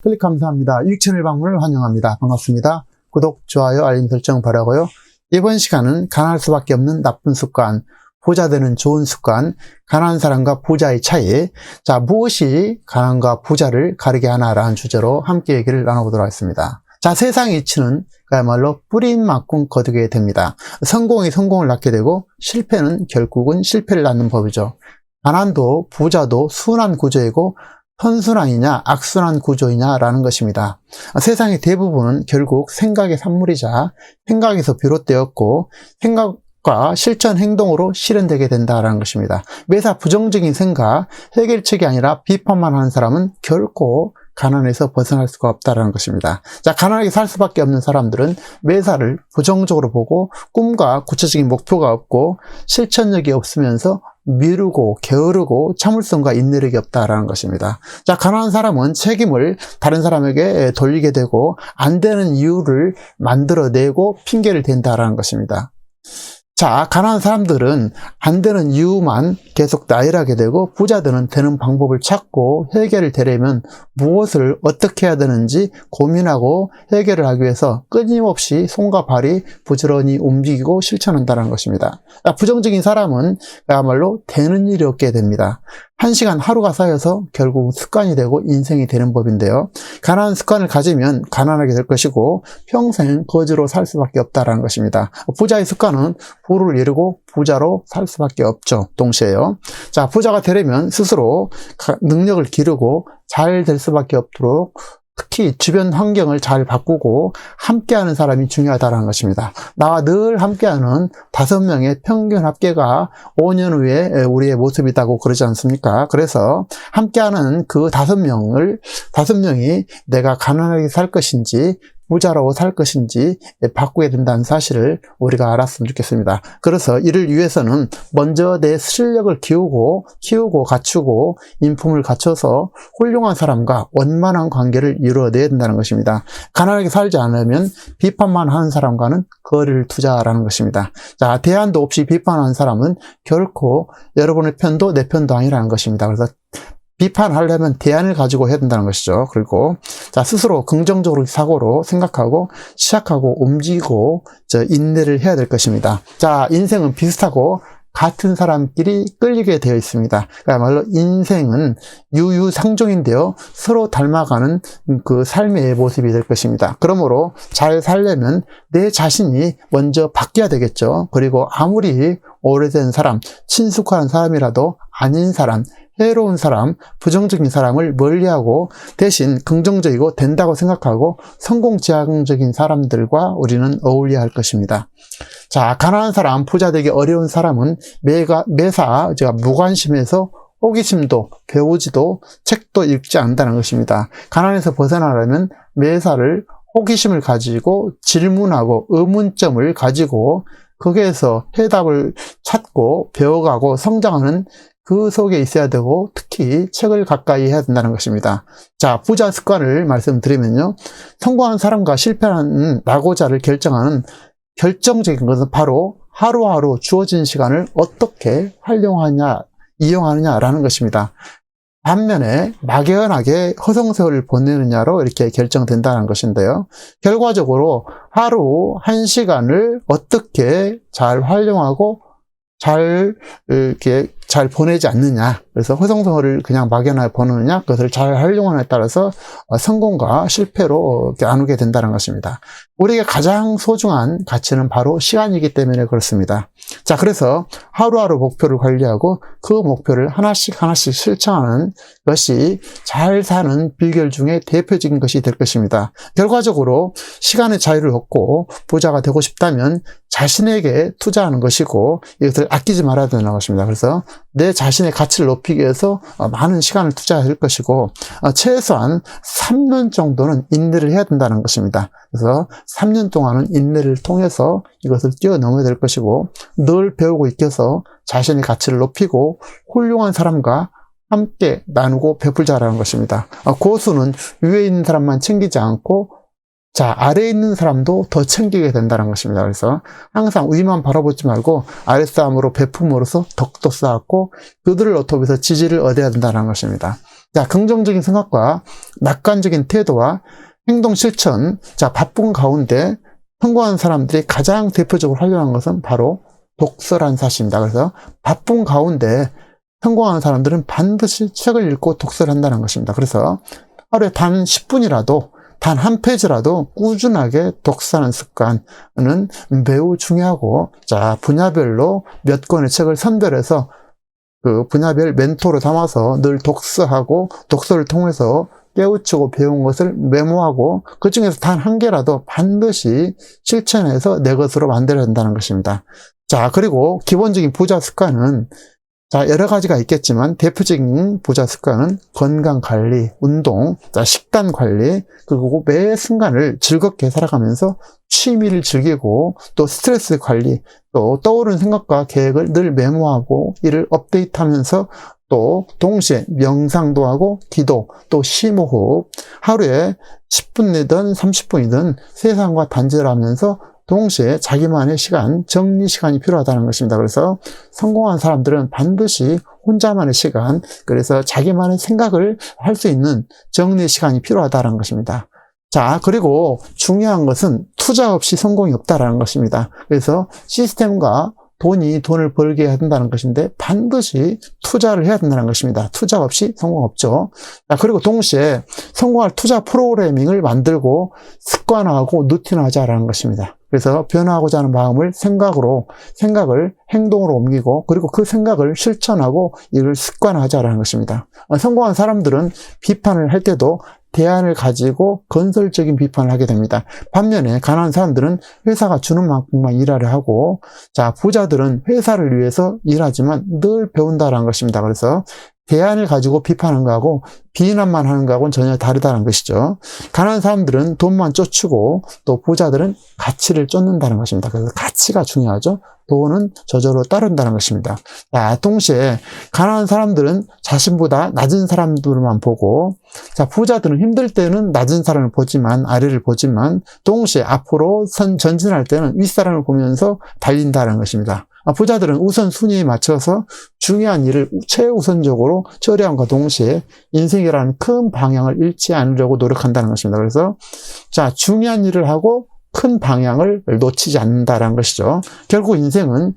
클릭 감사합니다. 유익 채널 방문을 환영합니다. 반갑습니다. 구독, 좋아요, 알림 설정 바라고요. 이번 시간은 가난할 수밖에 없는 나쁜 습관, 부자 되는 좋은 습관, 가난한 사람과 부자의 차이. 자, 무엇이 가난과 부자를 가리게 하나라는 주제로 함께 얘기를 나눠보도록 하겠습니다. 자, 세상의 이치는 그야말로 뿌린 만큼 거두게 됩니다. 성공이 성공을 낳게 되고 실패는 결국은 실패를 낳는 법이죠. 가난도 부자도 순환 구조이고 선순환이냐 악순환 구조이냐라는 것입니다. 세상의 대부분은 결국 생각의 산물이자 생각에서 비롯되었고 생각과 실천 행동으로 실현되게 된다라는 것입니다. 매사 부정적인 생각, 해결책이 아니라 비판만 하는 사람은 결코 가난에서 벗어날 수가 없다는 것입니다. 자, 가난하게 살 수밖에 없는 사람들은 매사를 부정적으로 보고 꿈과 구체적인 목표가 없고 실천력이 없으면서 미루고 게으르고 참을성과 인내력이 없다라는 것입니다. 자, 가난한 사람은 책임을 다른 사람에게 돌리게 되고 안 되는 이유를 만들어내고 핑계를 댄다라는 것입니다. 자, 가난한 사람들은 안 되는 이유만 계속 나열하게 되고 부자들은 되는 방법을 찾고 해결을 되려면 무엇을 어떻게 해야 되는지 고민하고 해결을 하기 위해서 끊임없이 손과 발이 부지런히 움직이고 실천한다는 것입니다. 부정적인 사람은 그야말로 되는 일이 없게 됩니다. 한 시간 하루가 쌓여서 결국 습관이 되고 인생이 되는 법인데요. 가난한 습관을 가지면 가난하게 될 것이고 평생 거지로 살 수밖에 없다는 것입니다. 부자의 습관은 부를 이루고 부자로 살 수밖에 없죠. 동시에요. 자, 부자가 되려면 스스로 능력을 기르고 잘 될 수밖에 없도록 특히 주변 환경을 잘 바꾸고 함께하는 사람이 중요하다는 것입니다. 나와 늘 함께하는 5명의 평균 합계가 5년 후에 우리의 모습이라고 그러지 않습니까? 그래서 함께하는 그 5명이 내가 가난하게 살 것인지 부자로 살 것인지 바꾸게 된다는 사실을 우리가 알았으면 좋겠습니다. 그래서 이를 위해서는 먼저 내 실력을 키우고 갖추고 인품을 갖춰서 훌륭한 사람과 원만한 관계를 이루어내야 된다는 것입니다. 가난하게 살지 않으면 비판만 하는 사람과는 거리를 두자라는 것입니다. 자, 대안도 없이 비판하는 사람은 결코 여러분의 편도 내 편도 아니라는 것입니다. 그래서 비판하려면 대안을 가지고 해야 된다는 것이죠. 그리고 자, 스스로 긍정적으로 사고로 생각하고 시작하고 움직이고 인내를 해야 될 것입니다. 자, 인생은 비슷하고 같은 사람끼리 끌리게 되어 있습니다. 그야말로 인생은 유유상종인데요. 서로 닮아가는 그 삶의 모습이 될 것입니다. 그러므로 잘 살려면 내 자신이 먼저 바뀌어야 되겠죠. 그리고 아무리 오래된 사람, 친숙한 사람이라도 아닌 사람, 해로운 사람, 부정적인 사람을 멀리하고 대신 긍정적이고 된다고 생각하고 성공지향적인 사람들과 우리는 어울려야 할 것입니다. 자, 가난한 사람, 부자 되기 어려운 사람은 매사 무관심해서 호기심도 배우지도 책도 읽지 않는다는 것입니다. 가난에서 벗어나려면 매사를 호기심을 가지고 질문하고 의문점을 가지고 거기에서 해답을 찾고 배워가고 성장하는 그 속에 있어야 되고 특히 책을 가까이 해야 된다는 것입니다. 자, 부자 습관을 말씀드리면요. 성공한 사람과 실패하는 낙오자를 결정하는 결정적인 것은 바로 하루하루 주어진 시간을 어떻게 활용하냐, 이용하느냐라는 것입니다. 반면에 막연하게 허송세월을 보내느냐로 이렇게 결정된다는 것인데요. 결과적으로 하루 1시간을 어떻게 잘 활용하고 잘 보내지 않느냐. 그래서 허송세월을 그냥 막연하게 보내느냐. 그것을 잘 활용하느냐에 따라서 성공과 실패로 나누게 된다는 것입니다. 우리에게 가장 소중한 가치는 바로 시간이기 때문에 그렇습니다. 자, 그래서 하루하루 목표를 관리하고 그 목표를 하나씩 실천하는 것이 잘 사는 비결 중에 대표적인 것이 될 것입니다. 결과적으로 시간의 자유를 얻고 부자가 되고 싶다면 자신에게 투자하는 것이고 이것을 아끼지 말아야 되는 것입니다. 그래서 내 자신의 가치를 높이기 위해서 많은 시간을 투자할 것이고 최소한 3년 정도는 인내를 해야 된다는 것입니다. 그래서 3년 동안은 인내를 통해서 이것을 뛰어넘어야 될 것이고 늘 배우고 익혀서 자신의 가치를 높이고 훌륭한 사람과 함께 나누고 베풀자라는 것입니다. 고수는 위에 있는 사람만 챙기지 않고 자, 아래에 있는 사람도 더 챙기게 된다는 것입니다. 그래서 항상 위만 바라보지 말고 아랫사람으로 베품으로써 덕도 쌓았고 그들을 통해서 지지를 얻어야 된다는 것입니다. 자, 긍정적인 생각과 낙관적인 태도와 행동 실천. 자, 바쁜 가운데 성공한 사람들이 가장 대표적으로 활용한 것은 바로 독서란 사실입니다. 그래서 바쁜 가운데 성공하는 사람들은 반드시 책을 읽고 독서를 한다는 것입니다. 그래서 하루에 단 10분이라도, 단 한 페이지라도 꾸준하게 독서하는 습관은 매우 중요하고, 자, 분야별로 몇 권의 책을 선별해서 그 분야별 멘토로 담아서 늘 독서하고, 독서를 통해서 깨우치고 배운 것을 메모하고, 그 중에서 단 한 개라도 반드시 실천해서 내 것으로 만들어야 한다는 것입니다. 자, 그리고 기본적인 부자 습관은, 자, 여러 가지가 있겠지만 대표적인 부자 습관은 건강 관리, 운동, 자, 식단 관리, 그리고 매 순간을 즐겁게 살아가면서 취미를 즐기고, 또 스트레스 관리, 또 떠오르는 생각과 계획을 늘 메모하고 이를 업데이트하면서, 또 동시에 명상도 하고 기도, 또 심호흡, 하루에 10분이든 30분이든 세상과 단절을 하면서 동시에 자기만의 시간, 정리 시간이 필요하다는 것입니다. 그래서 성공한 사람들은 반드시 혼자만의 시간, 그래서 자기만의 생각을 할 수 있는 정리 시간이 필요하다는 것입니다. 자, 그리고 중요한 것은 투자 없이 성공이 없다는 것입니다. 그래서 시스템과 돈을 벌게 해야 된다는 것인데 반드시 투자를 해야 된다는 것입니다. 투자 없이 성공 없죠. 자, 그리고 동시에 성공할 투자 프로그래밍을 만들고 습관화하고 루틴화하자라는 것입니다. 그래서 변화하고자 하는 마음을 생각을 행동으로 옮기고, 그리고 그 생각을 실천하고 이를 습관화하자라는 것입니다. 성공한 사람들은 비판을 할 때도 대안을 가지고 건설적인 비판을 하게 됩니다. 반면에 가난한 사람들은 회사가 주는 만큼만 일하려 하고, 자, 부자들은 회사를 위해서 일하지만 늘 배운다는 것입니다. 그래서 대안을 가지고 비판하는 거하고 비난만 하는 거하고는 전혀 다르다는 것이죠. 가난한 사람들은 돈만 쫓고, 또 부자들은 가치를 쫓는다는 것입니다. 그래서 가치가 중요하죠. 돈은 저절로 따른다는 것입니다. 자, 동시에 가난한 사람들은 자신보다 낮은 사람들만 보고, 자, 부자들은 힘들 때는 낮은 사람을 보지만, 아래를 보지만, 동시에 앞으로 전진할 때는 윗사람을 보면서 달린다는 것입니다. 부자들은 우선순위에 맞춰서 중요한 일을 최우선적으로 처리함과 동시에 인생이라는 큰 방향을 잃지 않으려고 노력한다는 것입니다. 그래서, 자, 중요한 일을 하고 큰 방향을 놓치지 않는다는 것이죠. 결국 인생은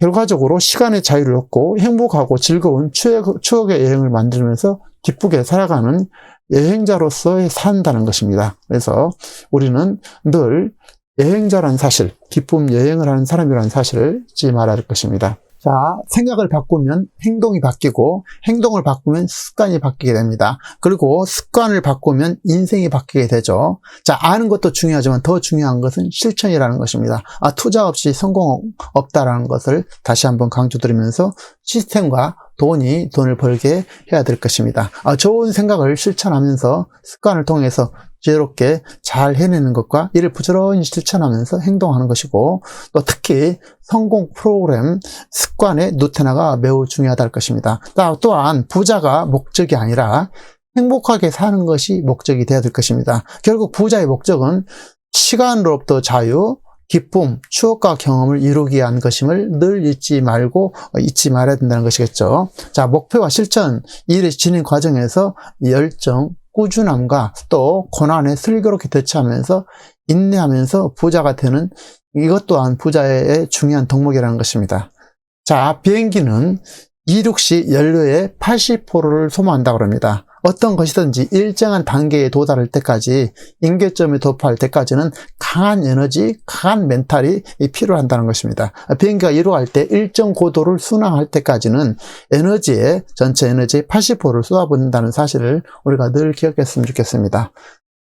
결과적으로 시간의 자유를 얻고 행복하고 즐거운 추억의 여행을 만들면서 기쁘게 살아가는 여행자로서 산다는 것입니다. 그래서 우리는 늘 여행자라는 사실, 기쁨 여행을 하는 사람이라는 사실을 잊지 말아야 할 것입니다. 자, 생각을 바꾸면 행동이 바뀌고, 행동을 바꾸면 습관이 바뀌게 됩니다. 그리고 습관을 바꾸면 인생이 바뀌게 되죠. 자, 아는 것도 중요하지만 더 중요한 것은 실천이라는 것입니다. 투자 없이 성공 없다라는 것을 다시 한번 강조드리면서 시스템과 돈을 벌게 해야 될 것입니다. 좋은 생각을 실천하면서 습관을 통해서 지혜롭게 잘 해내는 것과 이를 부지런히 실천하면서 행동하는 것이고, 또 특히 성공 프로그램 습관의 루틴화가 매우 중요하다 할 것입니다. 또한 부자가 목적이 아니라 행복하게 사는 것이 목적이 되어야 될 것입니다. 결국 부자의 목적은 시간으로부터 자유, 기쁨, 추억과 경험을 이루기 위한 것임을 늘 잊지 말아야 된다는 것이겠죠. 자, 목표와 실천, 일의 진행 과정에서 열정, 꾸준함과 또 고난에 슬기롭게 대처하면서 인내하면서 부자가 되는, 이것 또한 부자의 중요한 덕목이라는 것입니다. 자, 비행기는 이륙 시 연료의 80%를 소모한다고 합니다. 어떤 것이든지 일정한 단계에 도달할 때까지, 임계점에 도파할 때까지는 강한 에너지, 강한 멘탈이 필요한다는 것입니다. 비행기가 이륙할 때 일정 고도를 순항할 때까지는 전체 에너지의 80%를 쏟아붓는다는 사실을 우리가 늘 기억했으면 좋겠습니다.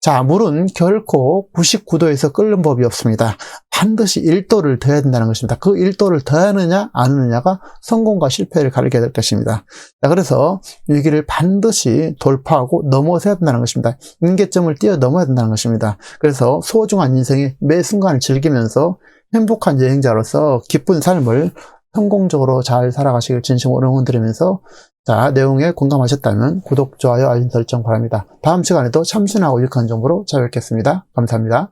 자, 물은 결코 99도에서 끓는 법이 없습니다. 반드시 1도를 더해야 된다는 것입니다. 그 1도를 더하느냐 안 하느냐가 성공과 실패를 가리게 될 것입니다. 자, 그래서 위기를 반드시 돌파하고 넘어서야 된다는 것입니다. 임계점을 뛰어넘어야 된다는 것입니다. 그래서 소중한 인생의 매 순간을 즐기면서 행복한 여행자로서 기쁜 삶을 성공적으로 잘 살아가시길 진심으로 응원드리면서, 자, 내용에 공감하셨다면 구독, 좋아요, 알림 설정 바랍니다. 다음 시간에도 참신하고 유익한 정보로 찾아뵙겠습니다. 감사합니다.